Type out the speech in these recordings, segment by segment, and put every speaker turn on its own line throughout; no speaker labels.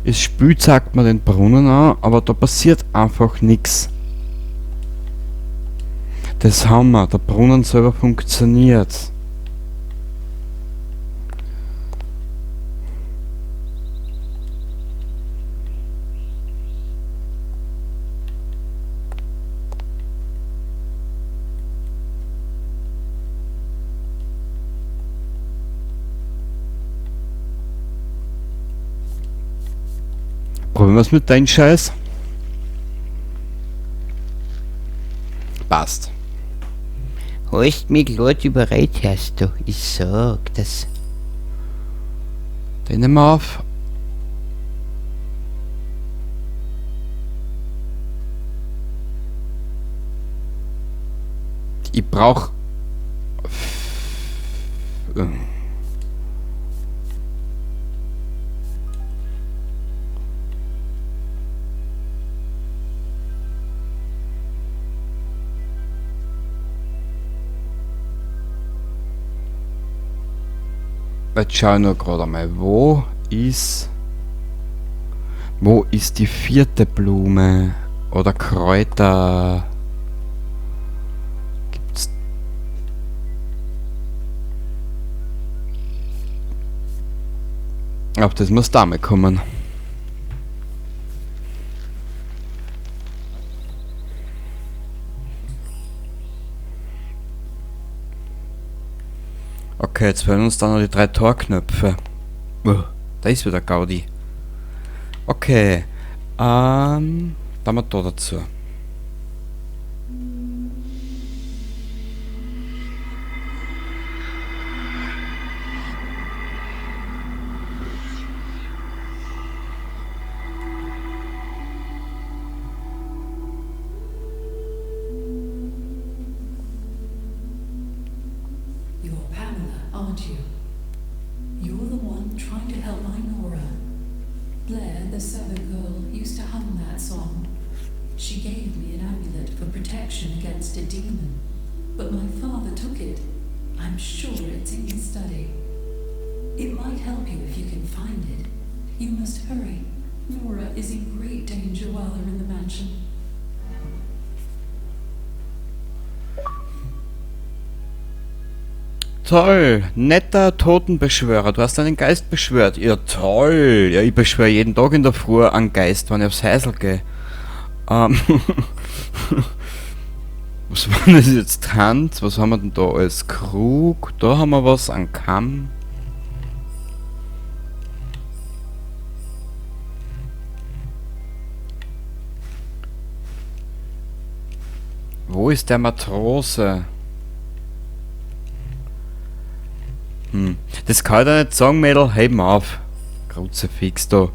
Es spült, sagt man den Brunnen an, aber da passiert einfach nichts. Das haben wir. Der Brunnen selber funktioniert. Probieren wir es mit deinem Scheiß. Passt.
Hast mich gerade überredet, hast du. Ich sag das.
Den nehmen wir auf. Ich brauch... Jetzt schau ich nur gerade einmal, wo ist die vierte Blume? Oder Kräuter? Gibt's... Auf das muss damit kommen. Okay, jetzt fehlen uns dann noch die 3 Torknöpfe. Da ist wieder Gaudi. Okay. Dann wir da dazu.
You're Pamela, aren't you? You're the one trying to help my Nora. Blair, the servant girl, used to hum that song. She gave me an amulet for protection against a demon. But my father took it. I'm sure it's in his study. It might help you if you can find it. You must hurry. Nora is in great danger while they're in the mansion.
Toll, netter Totenbeschwörer. Du hast einen Geist beschwört. Ja, toll. Ja, ich beschwöre jeden Tag in der Früh einen Geist, wenn ich aufs Häusl gehe. Was war das jetzt? Hand? Was haben wir denn da als Krug? Da haben wir was an Kamm. Wo ist der Matrose? Das kann ich dir nicht sagen, Mädel. Heben auf. Kruzifix da.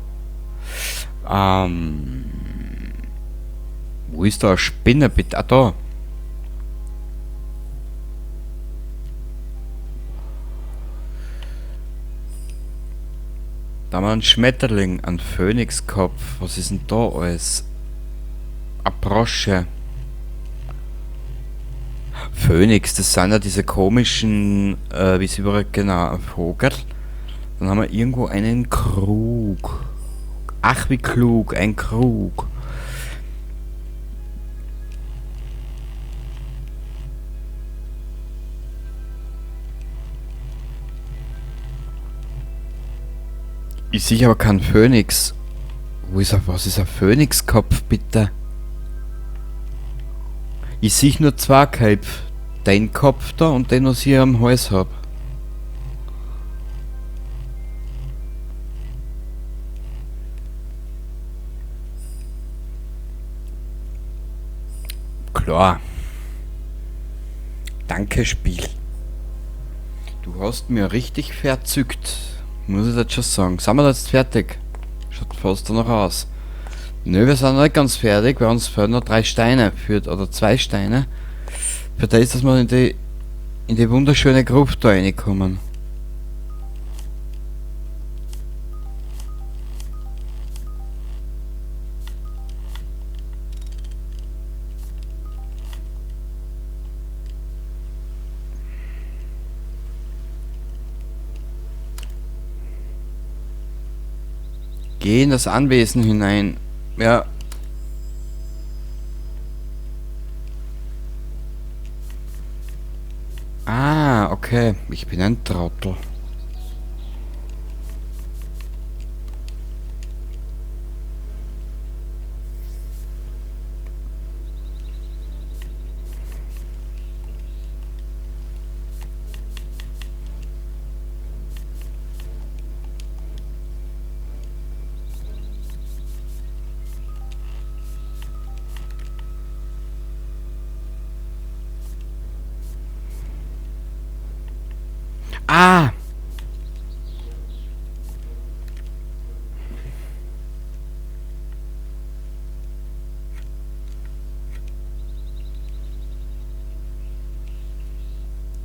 Wo ist da eine Spinne, bitte? Ah, da. Da haben wir einen Schmetterling, einen Phönixkopf. Was ist denn da alles? Eine Brosche. Phönix, das sind ja diese komischen, wie sie überall, genau, ein Vogel. Dann haben wir irgendwo einen Krug. Ach, wie klug, ein Krug. Ich sehe aber keinen Phönix. Was ist ein Phönixkopf, bitte? Ich sehe nur 2 Köpfe. Den Kopf da und den, was ich am Hals hab. Klar. Danke, Spiel. Du hast mir richtig verzückt. Muss ich das schon sagen. Sind wir jetzt fertig? Schaut fast danach aus. Nö, wir sind noch nicht ganz fertig, weil uns fehlen noch 3 Steine oder 2 Steine. Für das, dass wir in die wunderschöne Gruft da reinkommen. Geh in das Anwesen hinein. Ja. Ah, okay. Ich bin ein Trottel. Ah!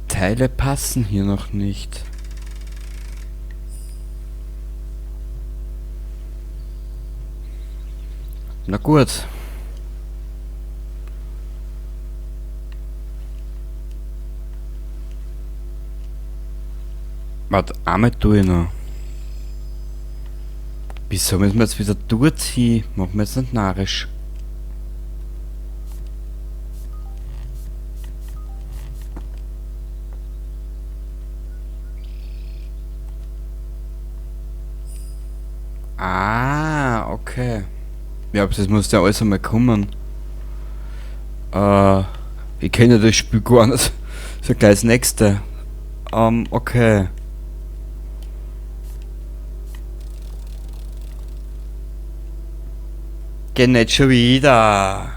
Teile passen hier noch nicht. Na gut. Warte, einmal tue ich noch. Wieso müssen wir jetzt wieder durchziehen? Machen wir jetzt nicht narrisch. Ah, okay. Ja, aber das muss ja alles einmal kommen. Ich kenne das Spiel gar nicht. So gleich das nächste. Okay. Geh nicht schon wieder.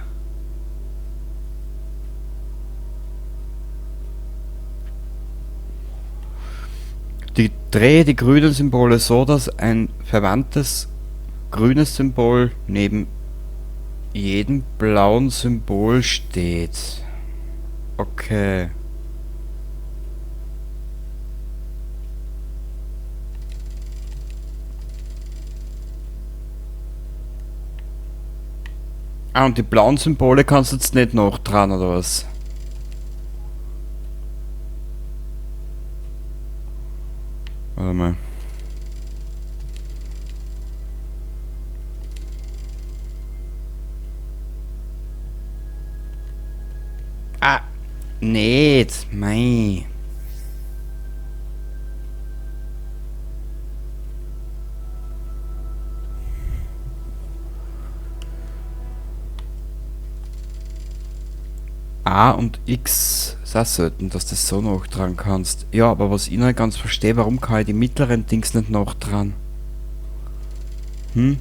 Drehe die grünen Symbole so, dass ein verwandtes grünes Symbol neben jedem blauen Symbol steht. Okay. Ah, und die blauen Symbole kannst du jetzt nicht noch dran, oder was? Warte mal. Ah, nicht, mei. A und X ist auch selten, dass du das so noch dran kannst. Ja, aber was ich nicht ganz verstehe, warum kann ich die mittleren Dings nicht noch dran? Hm?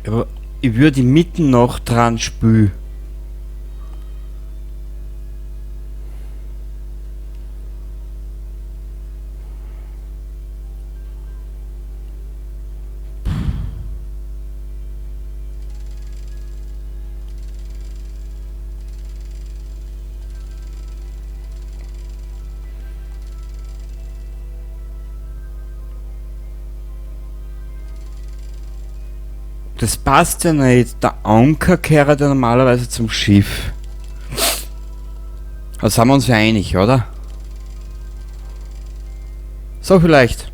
Aber ich würde die mitten noch dran spülen. Das passt ja nicht. Der Anker gehört ja normalerweise zum Schiff. Da sind wir uns ja einig, oder? So vielleicht.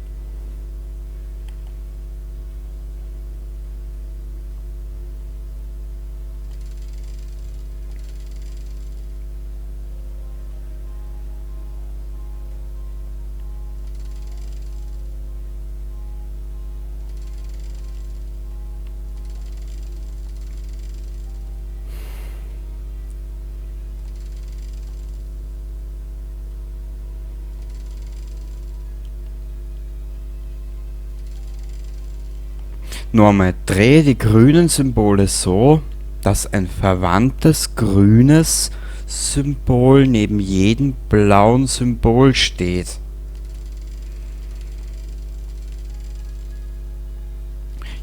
Nochmal, drehe die grünen Symbole so, dass ein verwandtes grünes Symbol neben jedem blauen Symbol steht.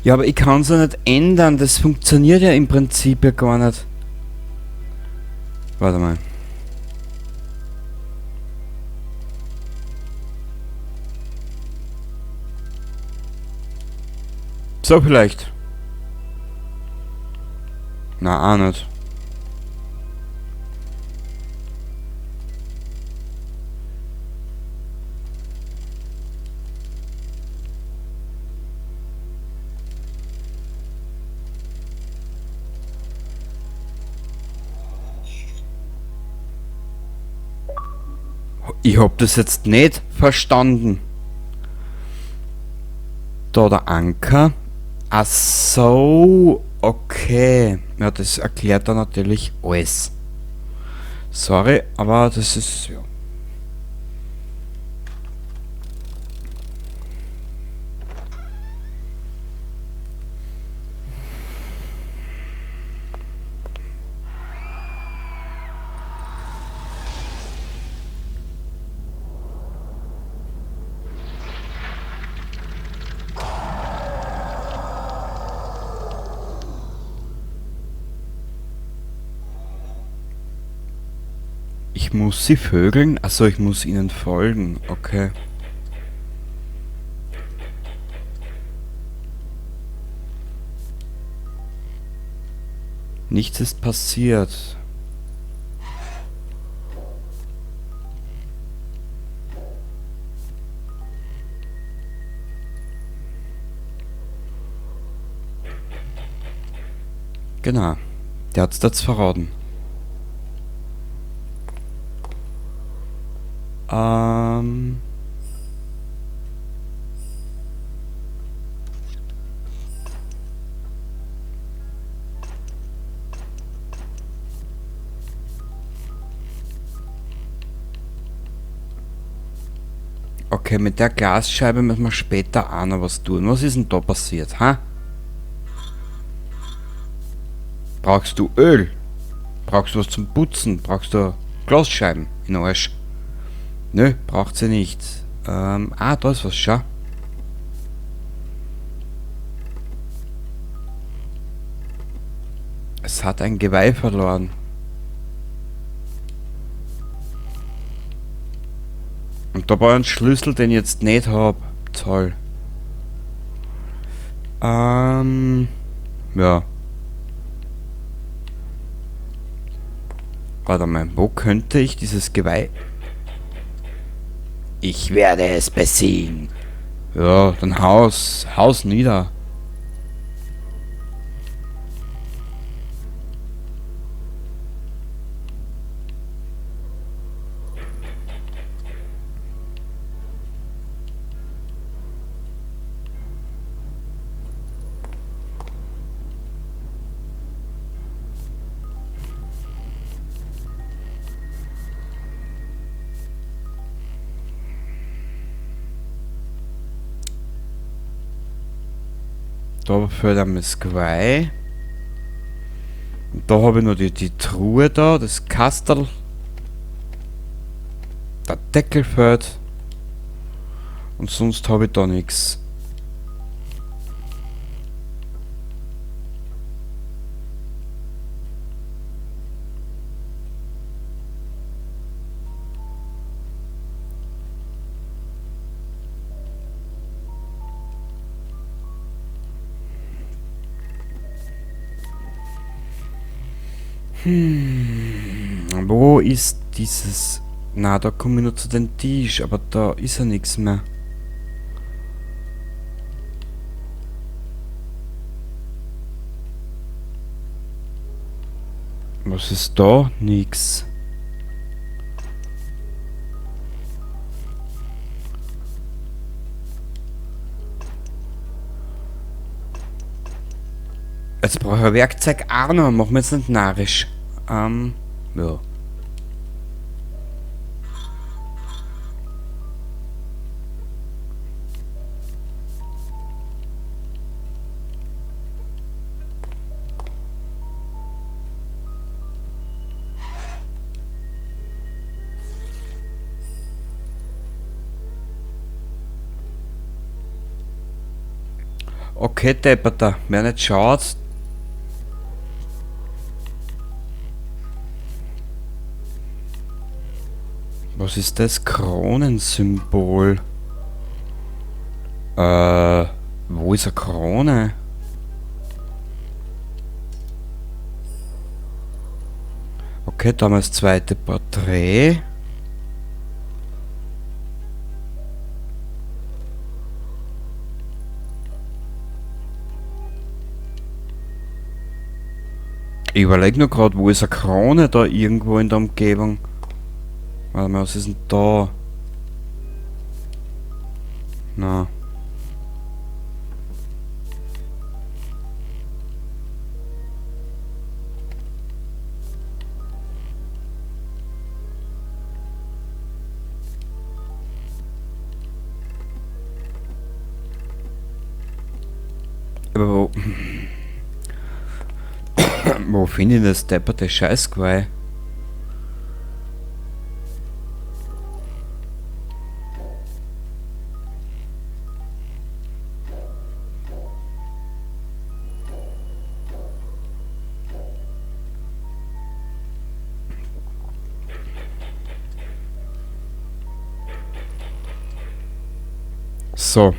Ja, aber ich kann es ja nicht ändern. Das funktioniert ja im Prinzip ja gar nicht. Warte mal. So vielleicht. Na, auch nicht. Ich hab das jetzt nicht verstanden. Da der Anker. Ach so, okay. Ja, das erklärt dann natürlich alles. Sorry, aber das ist... Ja. Ich muss sie vögeln? Achso, ich muss ihnen folgen. Okay. Nichts ist passiert. Genau. Der hat's jetzt verraten. Ähm... Okay, mit der Glasscheibe müssen wir später auch noch was tun. Was ist denn da passiert, ha? Brauchst du Öl? Brauchst du was zum Putzen? Brauchst du Glasscheiben in den Arsch? Nö, braucht sie nicht. Da ist was, schau. Es hat ein Geweih verloren. Und da war ein Schlüssel, den ich jetzt nicht hab. Toll. Ja. Warte mal, wo könnte ich dieses Geweih... Ich werde es besiegen. Ja, dann Haus nieder. Da fällt einem das Geweih. Und da habe ich noch die Truhe da, das Kastel. Der Deckel fällt. Und sonst habe ich da nichts. Wo ist dieses... Na, da komme ich nur zu den Tisch, aber da ist ja nichts mehr. Was ist da? Nix. Jetzt brauche ich ein Werkzeug auch noch. Machen wir jetzt nicht narrisch. Ja. Okay, Depperter. Wer nicht schaut. Was ist das Kronensymbol? Wo ist eine Krone? Okay, da haben wir das zweite Porträt. Ich überlege nur gerade, wo ist eine Krone da irgendwo in der Umgebung? Warte mal, was ist denn da? Na. Aber wo... wo finde ich das depperte Scheißgeweih? So.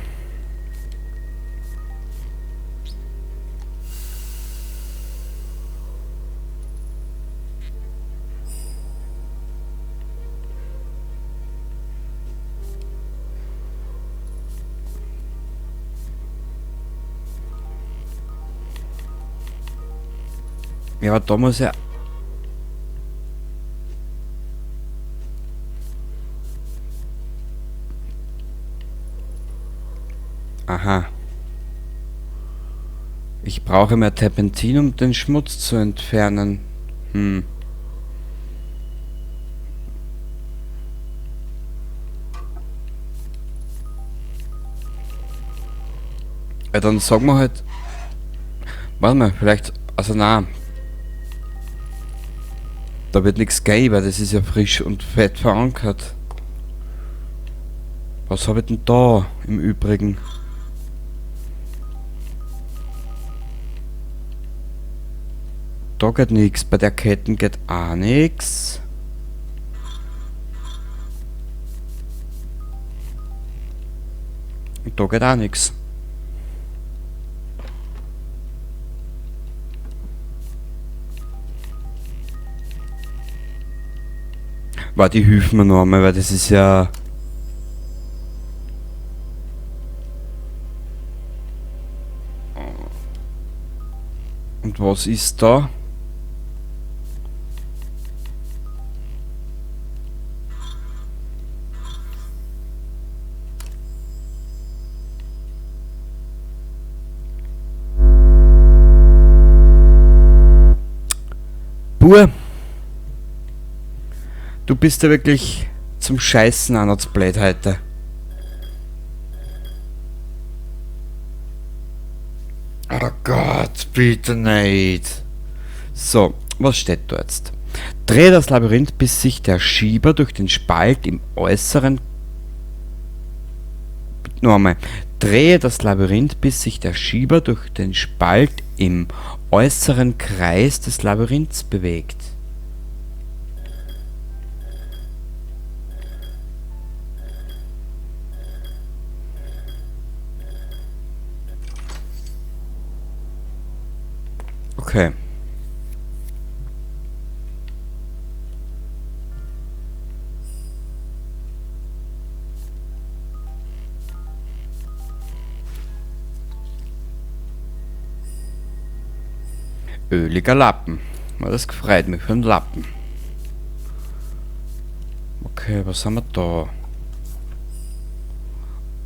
Ja, aber da muss ja... Aha. Ich brauche mehr Terpentin, um den Schmutz zu entfernen. Hm. Ja, dann sagen wir halt... Warte mal, vielleicht... Also na. Da wird nichts gehen, weil das ist ja frisch und fett verankert. Was habe ich denn da im Übrigen? Da geht nichts. Bei der Ketten geht auch nichts. Und da geht auch nichts. Warte, die hilft mir noch einmal, weil das ist ja... Und was ist da? Bur! Du bist ja wirklich zum Scheißen an als blöd heute. Oh Gott, bitte nicht. So, was steht da jetzt? Drehe das Labyrinth, bis sich der Schieber durch den Spalt im äußeren... Nochmal. Drehe das Labyrinth, bis sich der Schieber durch den Spalt im äußeren Kreis des Labyrinths bewegt. Okay. Öliger Lappen. Mal, das gefreut mich für einen Lappen. Okay, was haben wir da?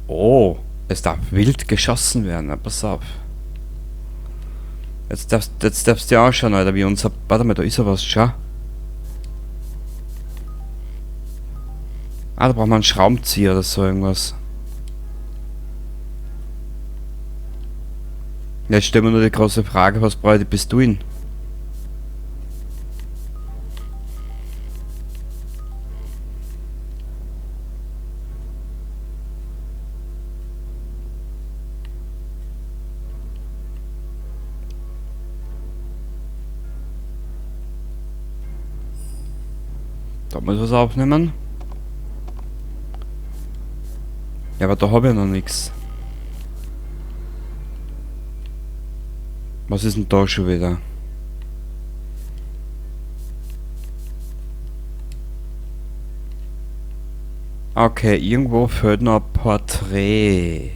Oh, es darf wild geschossen werden. Na, pass auf. Jetzt darfst du dir anschauen, Alter, wie unser... Warte mal, da ist ja was, schau. Ah, da braucht man einen Schraubenzieher oder so irgendwas. Jetzt stellen wir nur die große Frage, was brauche ich die Pistolen? Da muss ich was aufnehmen. Ja, aber da habe ich noch nichts. Was ist denn da schon wieder? Okay, irgendwo fehlt noch ein Porträt.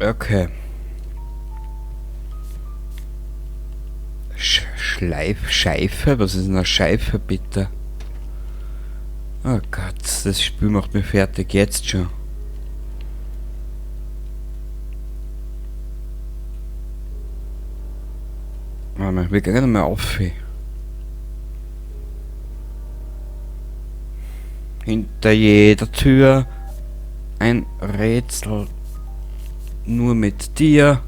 Okay. Schleife? Was ist denn eine Scheife, bitte? Oh Gott, das Spiel macht mich fertig, jetzt schon. Warte, wir gehen mal auf. Hinter jeder Tür ein Rätsel. Nur mit dir.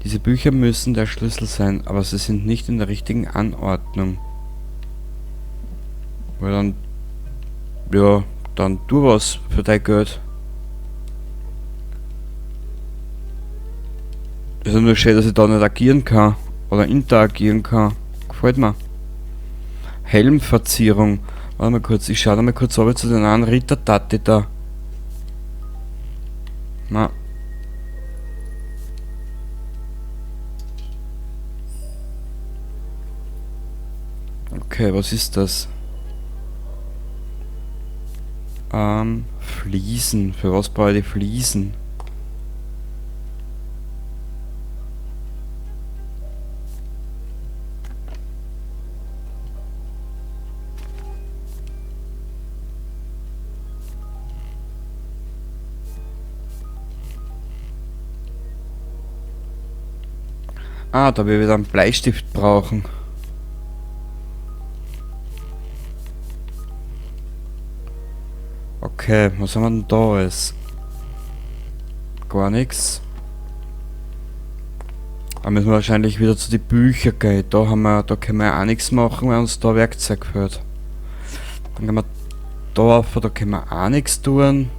Diese Bücher müssen der Schlüssel sein, aber sie sind nicht in der richtigen Anordnung. Weil dann... Ja, dann tu was für dein Geld. Ist ja nur schön, dass ich da nicht agieren kann. Oder interagieren kann. Gefällt mir. Helmverzierung. Warte mal kurz, ich schaue mal kurz runter zu den anderen Ritter-Tati da. Na. Okay, was ist das? Fliesen. Für was brauche ich die Fliesen? Ah, da wir wieder einen Bleistift brauchen. Okay, was haben wir denn da alles? Gar nichts. Da müssen wir wahrscheinlich wieder zu den Büchern gehen. Da können wir ja auch nichts machen, weil uns da Werkzeug fehlt. Dann können wir da auf, da können wir auch nichts tun.